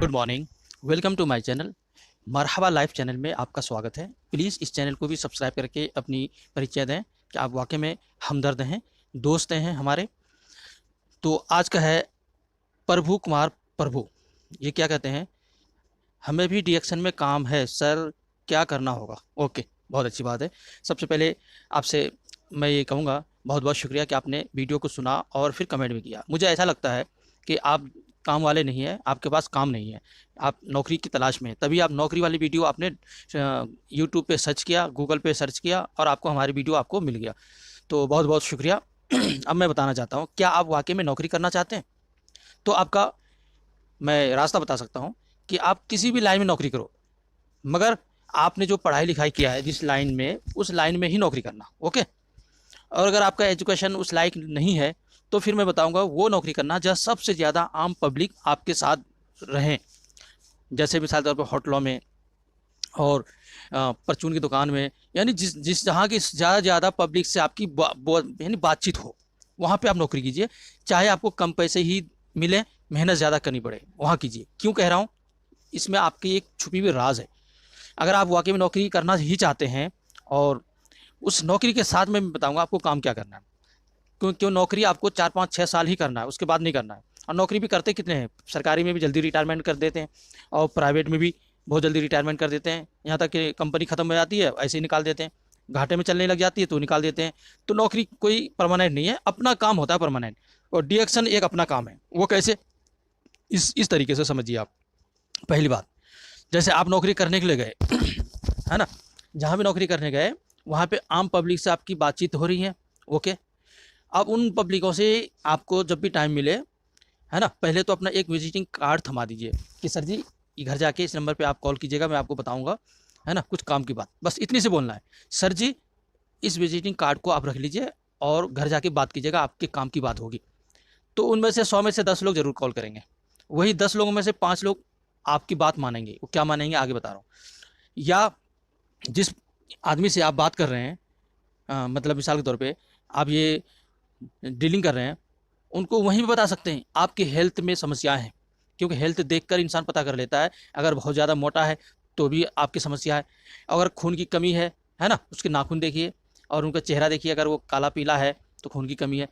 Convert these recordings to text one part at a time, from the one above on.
Good morning. Welcome to my channel. Marhaba life channel में आपका स्वागत है। प्लीज़ इस चैनल को भी सब्सक्राइब करके अपनी परिचय दें कि आप वाकई में हमदर्द हैं, दोस्त हैं हमारे। तो आज का है प्रभु कुमार प्रभु। ये क्या कहते हैं, हमें भी डीएक्शन में काम है सर, क्या करना होगा। ओके, बहुत अच्छी बात है। सबसे पहले आपसे मैं ये कहूँगा, बहुत बहुत शुक्रिया कि आपने वीडियो को सुना और फिर कमेंट भी किया। मुझे ऐसा लगता है कि आप काम वाले नहीं हैं, आपके पास काम नहीं है, आप नौकरी की तलाश में हैं। तभी आप नौकरी वाली वीडियो आपने यूट्यूब पे सर्च किया, गूगल पे सर्च किया और आपको हमारी वीडियो आपको मिल गया। तो बहुत बहुत शुक्रिया। अब मैं बताना चाहता हूँ, क्या आप वाकई में नौकरी करना चाहते हैं? तो आपका मैं रास्ता बता सकता हूँ कि आप किसी भी लाइन में नौकरी करो, मगर आपने जो पढ़ाई लिखाई किया है जिस लाइन में, उस लाइन में ही नौकरी करना। ओके। और अगर आपका एजुकेशन उस लायक नहीं है तो फिर मैं बताऊंगा वो नौकरी करना जहाँ सबसे ज़्यादा आम पब्लिक आपके साथ रहें। जैसे मिसाल तौर पर होटलों में और परचून की दुकान में, यानी जिस जिस जहाँ की ज़्यादा पब्लिक से आपकी यानी बातचीत हो, वहाँ पे आप नौकरी कीजिए। चाहे आपको कम पैसे ही मिले, मेहनत ज़्यादा करनी पड़े, वहाँ कीजिए। क्यों कह रहा हूँ, इसमें आपकी एक छुपी हुई राज है। अगर आप वाकई में नौकरी करना ही चाहते हैं, और उस नौकरी के साथ मैं बताऊंगा आपको काम क्या करना है। क्यों नौकरी आपको 4 5 6 साल ही करना है, उसके बाद नहीं करना है। और नौकरी भी करते कितने हैं, सरकारी में भी जल्दी रिटायरमेंट कर देते हैं और प्राइवेट में भी बहुत जल्दी रिटायरमेंट कर देते हैं। यहाँ तक कि कंपनी ख़त्म हो जाती है, ऐसे ही निकाल देते हैं। घाटे में चलने लग जाती है तो निकाल देते हैं। तो नौकरी कोई परमानेंट नहीं है, अपना काम होता है परमानेंट। और डीएक्शन एक अपना काम है। वो कैसे, इस तरीके से समझिए आप। पहली बात, जैसे आप नौकरी करने के लिए गए है ना, जहाँ भी नौकरी करने गए वहाँ पे आम पब्लिक से आपकी बातचीत हो रही है। ओके। अब उन पब्लिकों से आपको जब भी टाइम मिले, है ना, पहले तो अपना एक विजिटिंग कार्ड थमा दीजिए कि सर जी ये घर जाके इस नंबर पे आप कॉल कीजिएगा, मैं आपको बताऊंगा, है ना, कुछ काम की बात। बस इतनी से बोलना है, सर जी इस विजिटिंग कार्ड को आप रख लीजिए और घर जाके बात कीजिएगा, आपके काम की बात होगी। तो उनमें से 100 में से 10 लोग जरूर कॉल करेंगे। वही 10 लोगों में से 5 लोग आपकी बात मानेंगे। वो क्या मानेंगे आगे बता रहा हूँ। या जिस आदमी से आप बात कर रहे हैं, मतलब मिसाल के तौर पे आप ये डीलिंग कर रहे हैं, उनको वहीं भी बता सकते हैं आपकी हेल्थ में समस्या है। क्योंकि हेल्थ देखकर इंसान पता कर लेता है। अगर बहुत ज़्यादा मोटा है तो भी आपकी समस्या है। अगर खून की कमी है ना, उसके नाखून देखिए और उनका चेहरा देखिए, अगर वो काला पीला है तो खून की कमी है।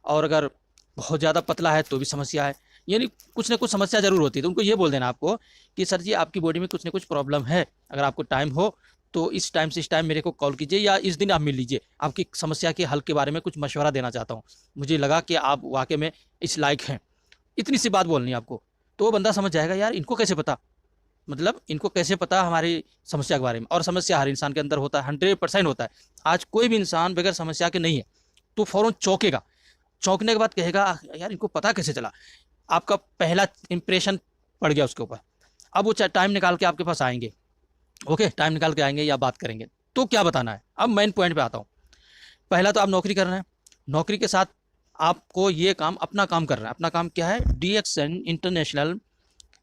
और अगर बहुत ज़्यादा पतला है तो भी समस्या है। यानी कुछ ना कुछ समस्या ज़रूर होती है। तो उनको ये बोल देना आपको कि सर जी आपकी बॉडी में कुछ ना कुछ प्रॉब्लम है, अगर आपको टाइम हो तो इस टाइम से इस टाइम मेरे को कॉल कीजिए, या इस दिन आप मिल लीजिए, आपकी समस्या के हल के बारे में कुछ मशवरा देना चाहता हूँ। मुझे लगा कि आप वाकई में इस लायक हैं। इतनी सी बात बोलनी है आपको। तो वो बंदा समझ जाएगा, यार इनको कैसे पता, मतलब इनको कैसे पता हमारी समस्या के बारे में। और समस्या हर इंसान के अंदर होता है, 100% होता है। आज कोई भी इंसान बगैर समस्या के नहीं है, तो फ़ौरन चौंकेगा। चौंकने के बाद कहेगा यार इनको पता कैसे चला। आपका पहला इंप्रेशन पड़ गया उसके ऊपर। अब वो टाइम निकाल के आपके पास आएंगे। ओके, टाइम निकाल के आएंगे या बात करेंगे। तो क्या बताना है, अब मेन पॉइंट पे आता हूँ। पहला तो आप नौकरी कर रहे हैं, नौकरी के साथ आपको ये काम, अपना काम कर रहे हैं। अपना काम क्या है, डीएक्शन इंटरनेशनल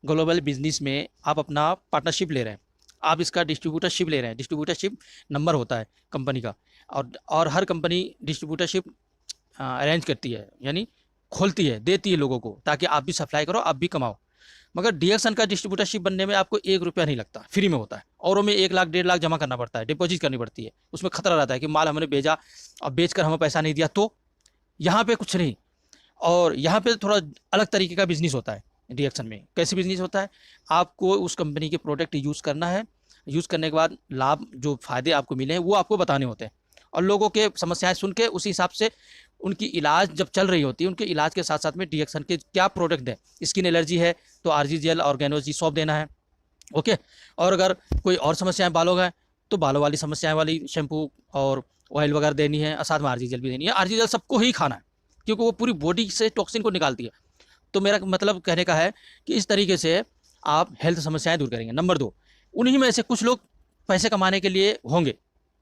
ग्लोबल बिजनेस में आप अपना पार्टनरशिप ले रहे हैं। आप इसका डिस्ट्रीब्यूटरशिप ले रहे हैं। डिस्ट्रीब्यूटरशिप नंबर होता है कंपनी का, और हर कंपनी डिस्ट्रीब्यूटरशिप अरेंज करती है, यानी खोलती है, देती है लोगों को, ताकि आप भी सप्लाई करो, आप भी कमाओ। मगर डीएक्शन का डिस्ट्रीब्यूटरशिप बनने में आपको 1 रुपया नहीं लगता, फ्री में होता है। औरों में 1 लाख 1.5 लाख जमा करना पड़ता है, डिपॉजिट करनी पड़ती है। उसमें खतरा रहता है कि माल हमने भेजा और बेचकर हमें पैसा नहीं दिया। तो यहाँ पे कुछ नहीं। और यहाँ पे थोड़ा अलग तरीके का बिजनेस होता है डीएक्शन में। कैसे बिजनेस होता है, आपको उस कंपनी के प्रोडक्ट यूज़ करना है। यूज़ करने के बाद लाभ, जो फ़ायदे आपको मिले हैं वो आपको बताने होते हैं। और लोगों के समस्याएं सुन के उसी हिसाब से उनकी इलाज जब चल रही होती है, उनके इलाज के साथ साथ में डीएक्शन के क्या प्रोडक्ट दें। स्किन एलर्जी है तो आरजी जेल ऑर्गेनोजी सॉप देना है। ओके। और अगर कोई और समस्याएं बालों का है तो बालों वाली समस्याएं वाली शैम्पू और ऑयल वगैरह देनी है, और साथ में आरजी जेल भी देनी है। आरजी जेल सबको ही खाना है क्योंकि वो पूरी बॉडी से टॉक्सिन को निकालती है। तो मेरा मतलब कहने का है कि इस तरीके से आप हेल्थ समस्याएं दूर करेंगे। नंबर 2, उन्हीं में से कुछ लोग पैसे कमाने के लिए होंगे,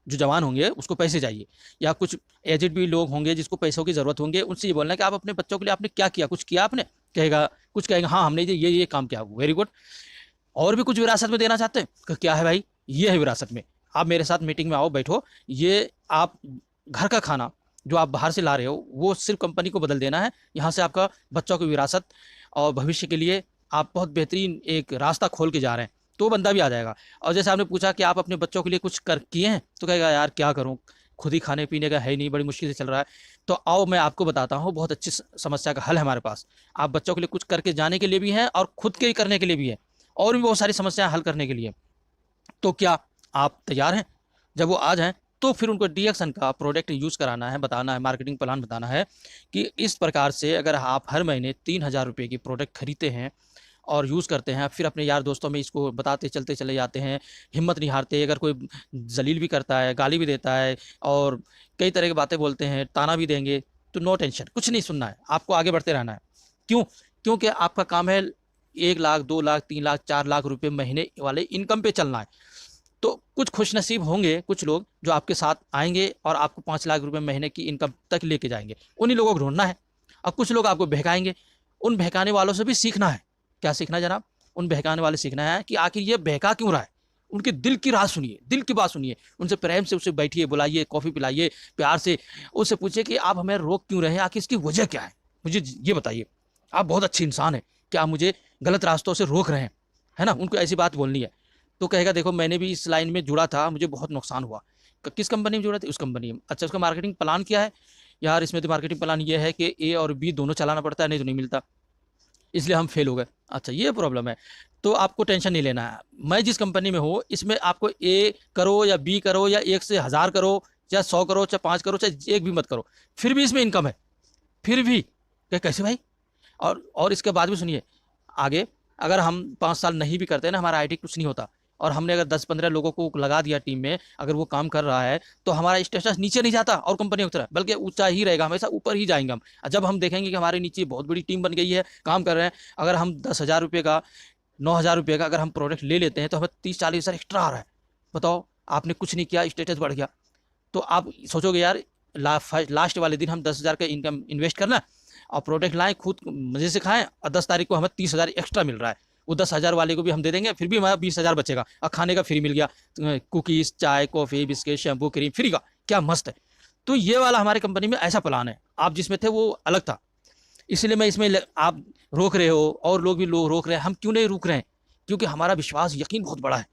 जो जवान होंगे उसको पैसे चाहिए, या कुछ एजेड भी लोग होंगे जिसको पैसों की ज़रूरत होंगे। उनसे ये बोलना है कि आप अपने बच्चों के लिए आपने क्या किया, कुछ किया आपने। कहेगा, कुछ कहेगा हाँ हमने ये काम किया, वेरी गुड। और भी कुछ विरासत में देना चाहते हैं, क्या है भाई, ये है विरासत में, आप मेरे साथ मीटिंग में आओ, बैठो। ये आप घर का खाना जो आप बाहर से ला रहे हो वो सिर्फ कंपनी को बदल देना है। यहाँ से आपका बच्चों की विरासत और भविष्य के लिए आप बहुत बेहतरीन एक रास्ता खोल के जा रहे हैं, तो वो बंदा भी आ जाएगा। और जैसे आपने पूछा कि आप अपने बच्चों के लिए कुछ कर किए हैं, तो कहेगा यार क्या करूं, खुद ही खाने पीने का है नहीं, बड़ी मुश्किल से चल रहा है। तो आओ मैं आपको बताता हूँ, बहुत अच्छी समस्या का हल है हमारे पास। आप बच्चों के लिए कुछ करके जाने के लिए भी है और खुद के करने के लिए भी है, और भी बहुत सारी समस्याएं हल करने के लिए। तो क्या आप तैयार हैं? जब वो आ जाएं तो फिर उनको डीएक्सन का प्रोडक्ट यूज़ कराना है, बताना है, मार्केटिंग प्लान बताना है कि इस प्रकार से अगर आप हर महीने 3,000 रुपये की प्रोडक्ट खरीदते हैं और यूज़ करते हैं, फिर अपने यार दोस्तों में इसको बताते चलते चले जाते हैं, हिम्मत नहीं हारते। अगर कोई जलील भी करता है, गाली भी देता है और कई तरह की बातें बोलते हैं, ताना भी देंगे, तो नो टेंशन, कुछ नहीं सुनना है, आपको आगे बढ़ते रहना है। क्यों? क्योंकि आपका काम है 1 लाख, 2 लाख, 3 लाख, 4 लाख रुपये महीने वाले इनकम पे चलना है। तो कुछ खुशनसीब होंगे कुछ लोग जो आपके साथ आएंगे और आपको 5 लाख रुपए महीने की इनकम तक लेके जाएंगे, उन्हीं लोगों को ढूंढना है। और कुछ लोग आपको बहकाएंगे, उन बहकाने वालों से भी सीखना है। क्या सीखना है जनाब? उन बहकाने वाले सीखना है कि आखिर ये बहका क्यों रहा है। उनके दिल की राह सुनिए, दिल की बात सुनिए, उनसे प्रेम से उससे बैठिए, बुलाइए, कॉफ़ी पिलाइए, प्यार से उससे पूछिए कि आप हमें रोक क्यों रहे हैं, आखिर इसकी वजह क्या है, मुझे ये बताइए। आप बहुत अच्छे इंसान हैं, क्या आप मुझे गलत रास्तों से रोक रहे हैं, है ना? उनको ऐसी बात बोलनी है। तो कहेगा देखो मैंने भी इस लाइन में जुड़ा था, मुझे बहुत नुकसान हुआ। किस कंपनी में जुड़ा था? उस कंपनी में। अच्छा, उसका मार्केटिंग प्लान क्या है? यार इसमें तो मार्केटिंग प्लान ये है कि ए और बी दोनों चलाना पड़ता है, नहीं तो नहीं मिलता, इसलिए हम फेल हो गए। अच्छा, ये प्रॉब्लम है। तो आपको टेंशन नहीं लेना है। मैं जिस कंपनी में हूँ इसमें आपको ए करो या बी करो या 1 से 1000 करो या 100 करो चाहे 5 करो चाहे एक भी मत करो, फिर भी इसमें इनकम है। फिर भी कैसे भाई? और इसके बाद भी सुनिए आगे, अगर हम 5 साल नहीं भी करते ना, हमारा आईटी कुछ नहीं होता। और हमने अगर 10-15 लोगों को लगा दिया टीम में, अगर वो काम कर रहा है तो हमारा स्टेटस नीचे नहीं जाता और कंपनियों की तरह, बल्कि ऊंचा ही रहेगा, हमेशा ऊपर ही जाएंगे हम। जब हम देखेंगे कि हमारे नीचे बहुत बड़ी टीम बन गई है, काम कर रहे हैं, अगर हम 10,000 रुपये का, 9,000 रुपये का अगर हम प्रोडक्ट ले लेते हैं तो हमें 30-40 हज़ार एक्स्ट्रा आ रहा है। बताओ, आपने कुछ नहीं किया, स्टेटस बढ़ गया। तो आप सोचोगे यार लास्ट वाले दिन हम 10,000 का इनकम इन्वेस्ट करना और प्रोडक्ट लाएं, खुद मजे से खाएं, और 10 तारीख को हमें 30,000 एक्स्ट्रा मिल रहा है, वो 10,000 वाले को भी हम दे देंगे, फिर भी हमारा 20,000 बचेगा और खाने का फ्री मिल गया, कुकीज़, चाय, coffee, biscuit, shampoo, cream free का, क्या मस्त है। तो ये वाला हमारी कंपनी में ऐसा प्लान है। आप जिसमें थे वो अलग था, इसलिए मैं इसमें आप रोक रहे हो और लोग भी रोक रहे हैं। हम क्यों नहीं रुक रहे हैं? क्योंकि हमारा विश्वास यकीन बहुत बड़ा है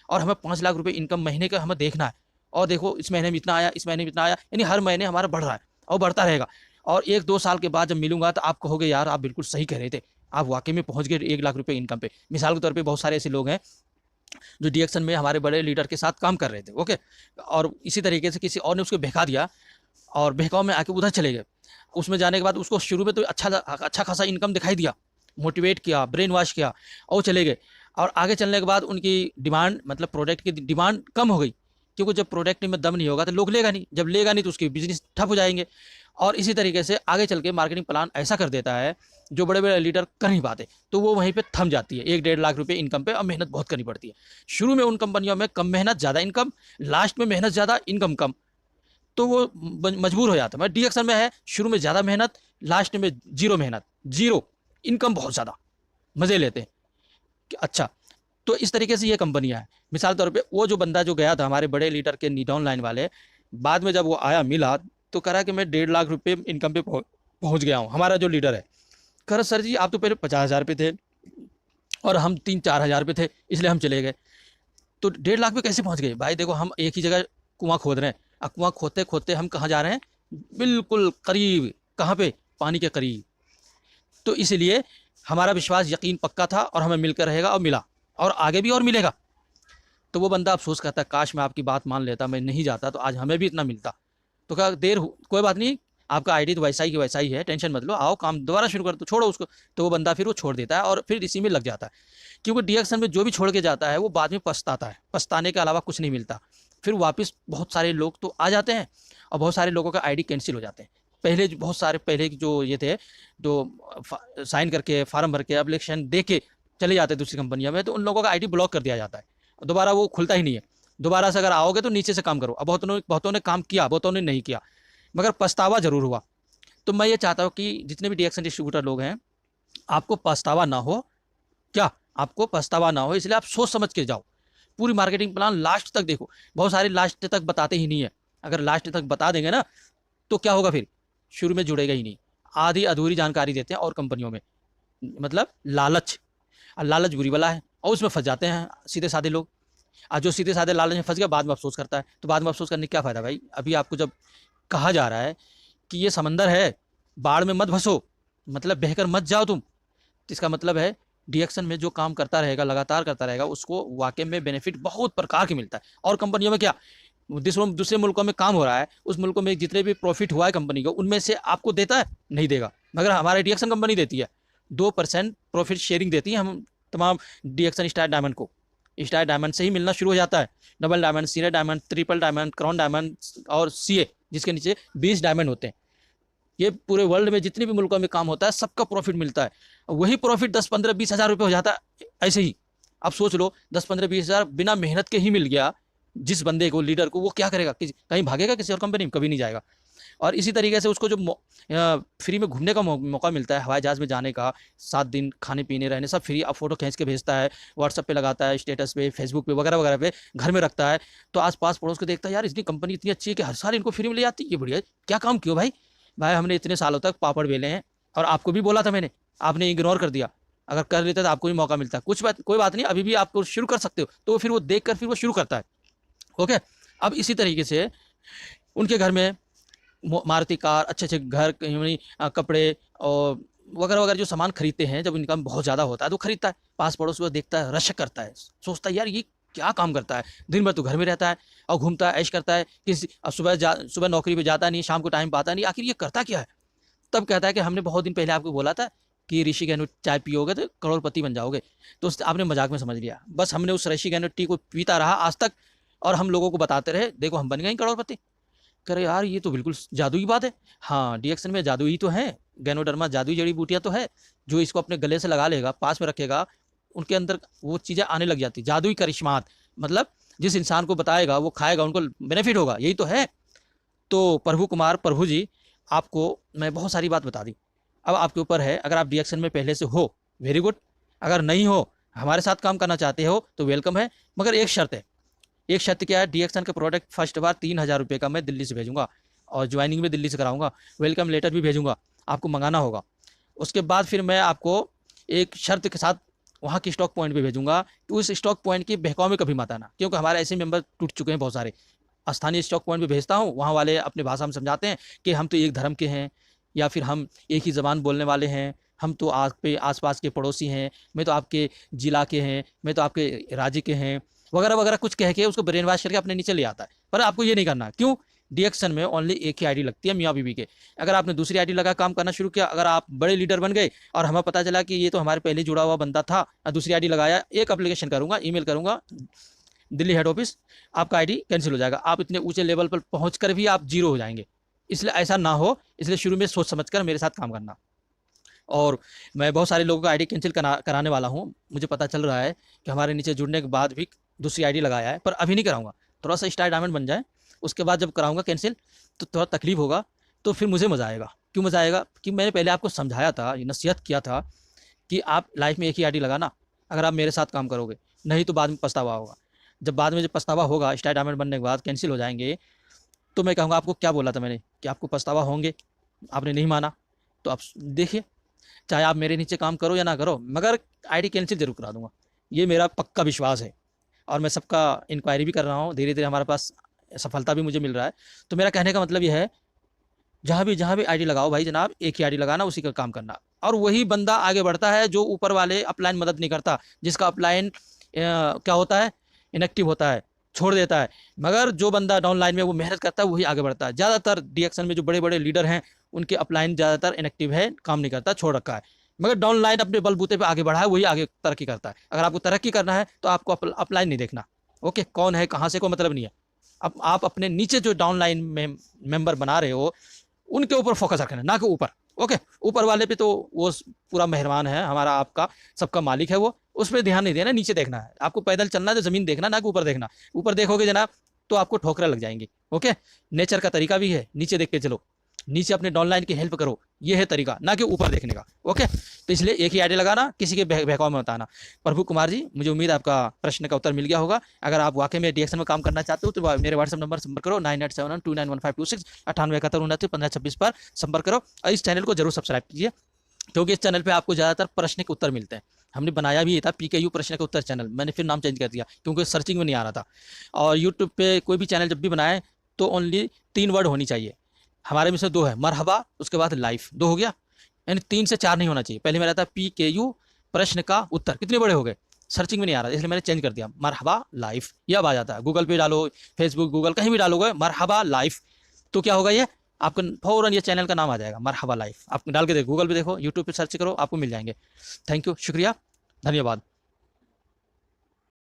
और हमें 5 लाख रुपए इनकम महीने का हमें देखना है। और देखो इस महीने में इतना आया, इस महीने में इतना आया, यानी हर महीने हमारा बढ़ रहा है और बढ़ता रहेगा। और 1-2 साल के बाद जब मिलूंगा तो आप कहोगे यार आप बिल्कुल सही कह रहे थे, आप वाकई में पहुंच गए 1 लाख रुपए इनकम पे। मिसाल के तौर पे बहुत सारे ऐसे लोग हैं जो डीएक्शन में हमारे बड़े लीडर के साथ काम कर रहे थे, ओके, और इसी तरीके से किसी और ने उसको बहका दिया और बहकाव में आके उधर चले गए। उसमें जाने के बाद उसको शुरू में तो अच्छा खासा इनकम दिखाई दिया, मोटिवेट किया, ब्रेन वॉश किया और वो चले गए। और आगे चलने के बाद उनकी डिमांड, मतलब प्रोडक्ट की डिमांड कम हो गई, क्योंकि जब प्रोडक्ट में दम नहीं होगा तो लोग लेगा नहीं, जब लेगा नहीं तो उसके बिजनेस ठप हो जाएंगे। और इसी तरीके से आगे चल के मार्केटिंग प्लान ऐसा कर देता है जो बड़े बड़े लीडर कर नहीं पाते, तो वो वहीं पे थम जाती है 1-1.5 लाख रुपए इनकम पे, और मेहनत बहुत करनी पड़ती है। शुरू में उन कंपनियों में कम मेहनत ज़्यादा इनकम, लास्ट में मेहनत ज़्यादा इनकम कम, तो वो मजबूर हो जाता है। मैं डीएक्शन में है, शुरू में ज़्यादा मेहनत, लास्ट में जीरो मेहनत, जीरो इनकम, बहुत ज़्यादा मज़े लेते हैं। अच्छा, तो इस तरीके से ये कंपनियां हैं। मिसाल के तौर पे वो जो बंदा जो गया था हमारे बड़े लीडर के डाउन लाइन वाले, बाद में जब वो आया मिला तो कह रहा कि मैं 1.5 लाख रुपए इनकम पे पहुंच गया हूँ। हमारा जो लीडर है कह रहा सर जी आप तो पहले 50,000 पे थे और हम 3-4 हज़ार पे थे, इसलिए हम चले गए, तो 1.5 लाख पे कैसे पहुंच गए? भाई देखो हम एक ही जगह कुआं खोद रहे हैं, अब कुआं खोदते खोदते हम कहाँ जा रहे हैं? बिल्कुल करीब, कहाँ पे? पानी के करीब। तो इसलिए हमारा विश्वास यकीन पक्का था और हमें मिलकर रहेगा, और मिला, और आगे भी और मिलेगा। तो वो बंदा अफसोस करता है काश मैं आपकी बात मान लेता, मैं नहीं जाता तो आज हमें भी इतना मिलता। तो कहा कोई बात नहीं, आपका आईडी तो वैसा ही की वैसा ही है, टेंशन मत लो, आओ काम दोबारा शुरू कर दो, छोड़ो उसको। तो वो बंदा फिर वो छोड़ देता है और फिर इसी में लग जाता है। क्योंकि डीएक्शन में जो भी छोड़ के जाता है वो बाद में पछताता है, पछताने के अलावा कुछ नहीं मिलता। फिर वापस बहुत सारे लोग तो आ जाते हैं और बहुत सारे लोगों का आईडी कैंसिल हो जाते हैं। पहले बहुत सारे पहले जो ये थे, जो साइन करके फार्म भर के एप्लीकेशन दे के चले जाते हैं दूसरी कंपनियों में, तो उन लोगों का आईडी ब्लॉक कर दिया जाता है, दोबारा वो खुलता ही नहीं है। दोबारा से अगर आओगे तो नीचे से काम करो। अब बहुतों ने काम किया, बहुतों ने नहीं किया, मगर पछतावा जरूर हुआ। तो मैं ये चाहता हूँ कि जितने भी डीएक्शन डिस्ट्रीब्यूटर लोग हैं, आपको पछतावा ना हो। क्या आपको पछतावा ना हो, इसलिए आप सोच समझ के जाओ। पूरी मार्केटिंग प्लान लास्ट तक देखो। बहुत सारे लास्ट तक बताते ही नहीं है। अगर लास्ट तक बता देंगे ना तो क्या होगा, फिर शुरू में जुड़ेगा ही नहीं। आधी अधूरी जानकारी देते हैं और कंपनियों में, मतलब लालच। और लालच बुरी बला है और उसमें फंस जाते हैं सीधे साधे लोग। आज जो सीधे साधे लालच में फंस गया बाद में अफसोस करता है, तो बाद में अफसोस करने का क्या फ़ायदा भाई। अभी आपको जब कहा जा रहा है कि ये समंदर है, बाढ़ में मत फंसो, मतलब बहकर मत जाओ तुम, तो इसका मतलब है डीएक्शन में जो काम करता रहेगा, लगातार करता रहेगा, उसको वाकई में बेनिफिट बहुत प्रकार के मिलता है। और कंपनियों में क्या, दूसरे मुल्कों में काम हो रहा है, उस मुल्कों में जितने भी प्रॉफिट हुआ है कंपनी को, उनमें से आपको देता है, नहीं देगा। मगर हमारी डीएक्शन कंपनी देती है, 2% प्रॉफिट शेयरिंग देती है हम तमाम डीएक्शन स्टार डायमंड को। स्टार डायमंड से ही मिलना शुरू हो जाता है, double diamond, senior diamond, triple diamond, crown diamond और सीए, जिसके नीचे 20 डायमंड होते हैं। ये पूरे वर्ल्ड में जितने भी मुल्कों में काम होता है सबका प्रॉफिट मिलता है। वही प्रॉफिट 10, 15, 20 हज़ार रुपये हो जाता है ऐसे ही। आप सोच लो 10, 15, 20 हज़ार बिना मेहनत के ही मिल गया जिस बंदे को, लीडर को, वो क्या करेगा, कहीं भागेगा किसी और कंपनी में, कभी नहीं जाएगा। और इसी तरीके से उसको जो फ्री में घूमने का मौका मिलता है, हवाई जहाज़ में जाने का, 7 दिन खाने पीने रहने सब फ्री, अब फोटो खींच के भेजता है, व्हाट्सएप पे लगाता है, स्टेटस पे, फेसबुक पे वगैरह वगैरह पे घर में रखता है, तो आस पास पड़ोस को देखता है यार इसकी कंपनी इतनी अच्छी है कि हर साल इनको फ्री में ले जाती है, ये बढ़िया है। क्या काम क्यों भाई, हमने इतने सालों तक पापड़ बेले हैं और आपको भी बोला था मैंने, आपने इग्नोर कर दिया। अगर कर लेते तो आपको भी मौका मिलता। कोई बात नहीं, अभी भी आपको शुरू कर सकते हो। तो फिर वो देख कर फिर वो शुरू करता है। ओके, अब इसी तरीके से उनके घर में मारुति कार, अच्छे अच्छे घर, कपड़े और वगैरह वगैरह जो सामान खरीदते हैं, जब इनकम बहुत ज़्यादा होता है तो खरीदता है। पास पड़ोस को देखता है, रश करता है, सोचता है यार ये क्या काम करता है, दिन भर तो घर में रहता है और घूमता है, ऐश करता है, किसी सुबह नौकरी पे जाता नहीं, शाम को टाइम पाता नहीं, आखिर ये करता क्या है। तब कहता है कि हमने बहुत दिन पहले आपको बोला था कि ऋषि गहनोत चाय पियोगे तो करोड़पति बन जाओगे, तो आपने मजाक में समझ लिया। बस हमने उस ऋषि गहनोत टी को पीता रहा आज तक, और हम लोगों को बताते रहे देखो हम बन गए करोड़पति। करे यार ये तो बिल्कुल जादू की बात है। हाँ, डीएक्शन में जादू ही तो है, गैनोडर्मा जादुई जड़ी बूटियां तो है। जो इसको अपने गले से लगा लेगा, पास में रखेगा, उनके अंदर वो चीज़ें आने लग जाती, जादुई करिश्मात, मतलब जिस इंसान को बताएगा वो खाएगा, उनको बेनिफिट होगा, यही तो है। तो प्रभु जी, आपको मैं बहुत सारी बात बता दी, अब आपके ऊपर है। अगर आप डीएक्शन में पहले से हो, वेरी गुड, अगर नहीं हो, हमारे साथ काम करना चाहते हो तो वेलकम है। मगर एक शर्त है। एक शर्त क्या है, डीएक्शन का प्रोडक्ट फर्स्ट बार 3,000 रुपये का मैं दिल्ली से भेजूंगा और ज्वाइनिंग भी दिल्ली से कराऊंगा, वेलकम लेटर भी भेजूंगा, आपको मंगाना होगा। उसके बाद फिर मैं आपको एक शर्त के साथ वहाँ की स्टॉक पॉइंट पे भेजूंगा कि उस स्टॉक पॉइंट की बहकाव में कभी मत आना, क्योंकि हमारे ऐसे मेंबर टूट चुके हैं बहुत सारे। स्थानीय स्टॉक पॉइंट पे भेजता हूँ, वहाँ वाले अपनी भाषा में समझाते हैं कि हम तो एक धर्म के हैं, या फिर हम एक ही ज़बान बोलने वाले हैं, हम तो आस पास के पड़ोसी हैं, मैं तो आपके ज़िला के हैं, मैं तो आपके राज्य के हैं, वगैरह वगैरह कुछ कह के उसको ब्रेन वॉश करके अपने नीचे ले आता है। पर आपको ये नहीं करना। क्यों, डीएक्शन में ओनली एक ही आईडी लगती है, मियाँ बीवी के। अगर आपने दूसरी आईडी लगा काम करना शुरू किया, अगर आप बड़े लीडर बन गए और हमें पता चला कि ये तो हमारे पहले जुड़ा हुआ बंदा था, दूसरी आईडी लगाया, एक एप्लीकेशन करूँगा, ईमेल करूँगा दिल्ली हेड ऑफिस, आपका आईडी कैंसिल हो जाएगा। आप इतने ऊंचे लेवल पर पहुँच कर भी आप जीरो हो जाएंगे। इसलिए ऐसा ना हो, इसलिए शुरू में सोच समझ कर मेरे साथ काम करना। और मैं बहुत सारे लोगों का आईडी कैंसिल कराने वाला हूँ। मुझे पता चल रहा है कि हमारे नीचे जुड़ने के बाद भी दूसरी आईडी लगाया है, पर अभी नहीं कराऊंगा। थोड़ा सा स्टार डायमंड बन जाए, उसके बाद जब कराऊंगा कैंसिल तो थोड़ा तकलीफ होगा, तो फिर मुझे मज़ा आएगा। क्यों मज़ा आएगा, कि मैंने पहले आपको समझाया था, नसीहत किया था कि आप लाइफ में एक ही आईडी लगाना अगर आप मेरे साथ काम करोगे, नहीं तो बाद में पछतावा होगा। जब बाद में जब पछतावा होगा, स्टार डायमंड बनने के बाद कैंसिल हो जाएंगे, तो मैं कहूँगा आपको क्या बोला था मैंने कि आपको पछतावा होंगे, आपने नहीं माना। तो आप देखिए, चाहे आप मेरे नीचे काम करो या ना करो, मगर आईडी कैंसिल जरूर करा दूंगा, ये मेरा पक्का विश्वास है। और मैं सबका इंक्वायरी भी कर रहा हूँ, धीरे धीरे हमारे पास सफलता भी मुझे मिल रहा है। तो मेरा कहने का मतलब यह है, जहाँ भी आईडी लगाओ भाई जनाब, एक ही आईडी लगाना, उसी का काम करना। और वही बंदा आगे बढ़ता है जो ऊपर वाले अपलाइन मदद नहीं करता, जिसका अपलाइन क्या होता है, इनएक्टिव होता है, छोड़ देता है। मगर जो बंदा डाउन लाइन में वो मेहनत करता है, वही आगे बढ़ता है। ज़्यादातर डीएक्शन में जो बड़े बड़े लीडर हैं, उनके अपलाइन ज़्यादातर इनएक्टिव है, काम नहीं करता, छोड़ रखा है। मगर डाउन लाइन अपने बलबूते पे आगे बढ़ा है, वही आगे तरक्की करता है। अगर आपको तरक्की करना है तो आपको अपलाइन नहीं देखना, ओके, कौन है कहाँ से कोई मतलब नहीं है। अब आप अपने नीचे जो डाउन लाइन में मेंबर बना रहे हो, उनके ऊपर फोकस रखना, ना कि ऊपर। ओके, ऊपर वाले पे तो वो पूरा मेहरबान है, हमारा आपका सबका मालिक है वो, उस पर ध्यान नहीं देना, नीचे देखना है। आपको पैदल चलना है तो ज़मीन देखना, ना कि ऊपर देखना। ऊपर देखोगे जनाब तो आपको ठोकरें लग जाएंगी। ओके, नेचर का तरीका भी है, नीचे देख के चलो, नीचे अपने डाउनलाइन की हेल्प करो, ये है तरीका, ना कि ऊपर देखने का। ओके, तो इसलिए एक ही आईडी लगाना, किसी के बहकाव में बताना। प्रभु कुमार जी, मुझे उम्मीद है आपका प्रश्न का उत्तर मिल गया होगा। अगर आप वाकई में डीएक्शन में काम करना चाहते हो तो मेरे व्हाट्सएप नंबर संपर्क करो, 9871291526, 9871291526 पर संपर्क करो। और इस चैनल को जरूर सब्सक्राइब कीजिए, क्योंकि इस चैनल पर आपको ज़्यादातर प्रश्न के उत्तर मिलते हैं। हमने बनाया भी ये था PKU प्रश्न का उत्तर चैनल, मैंने फिर नाम चेंज कर दिया क्योंकि सर्चिंग में नहीं आ रहा था। और यूट्यूब पे कोई भी चैनल जब भी बनाए तो ओनली 3 वर्ड होनी चाहिए, हमारे में से 2 है, मरहबा उसके बाद लाइफ, 2 हो गया, यानी 3 से 4 नहीं होना चाहिए। पहले मेरा था PKU प्रश्न का उत्तर, कितने बड़े हो गए, सर्चिंग में नहीं आ रहा, इसलिए मैंने चेंज कर दिया मरहबा लाइफ, ये अब आ जाता है। गूगल पे डालो, फेसबुक, गूगल कहीं भी डालोगे मरहबा लाइफ तो क्या होगा, ये आपका फौरन ये चैनल का नाम आ जाएगा, मरहबा लाइफ। आप डाल के देखो, गूगल पे देखो, यूट्यूब पे सर्च करो, आपको मिल जाएंगे। थैंक यू, शुक्रिया, धन्यवाद।